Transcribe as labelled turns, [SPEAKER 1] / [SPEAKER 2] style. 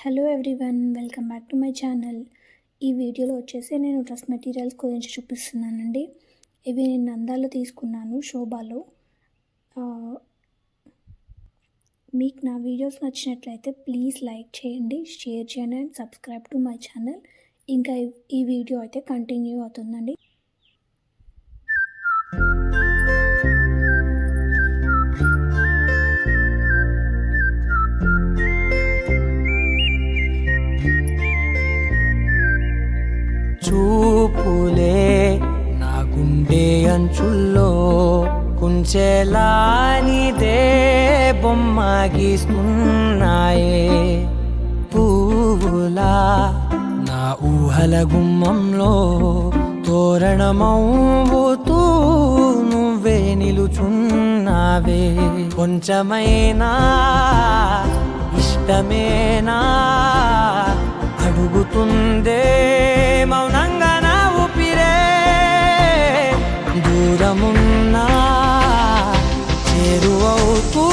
[SPEAKER 1] Hello everyone, welcome back to my channel. ఈ వీడియోలో వచ్చేసి నేను డ్రెస్ మెటీరియల్స్ గురించి చూపిస్తున్నానండి. ఇవి నేను నందాలో తీసుకున్నాను, శోభాలో. మీకు నా వీడియోస్ నచ్చినట్లయితే ప్లీజ్ లైక్ చేయండి, షేర్ చేయండి and subscribe to my channel. ఇంకా ఈ వీడియో అయితే కంటిన్యూ అవుతుందండి.
[SPEAKER 2] చూపులే నా గుండె అంచుల్లో కుంచెలానిదే బొమ్మ గీస్తున్నాయే. పువ్వులా నా ఊహల గుమ్మంలో తోరణమవుతూ నువ్వే నిలుచున్నావే. కొంచెమైనా ఇష్టమేనా అడుగుతుందే మౌనంగా నా ఊపిరే. దూరమున్నా చేరువవుతూ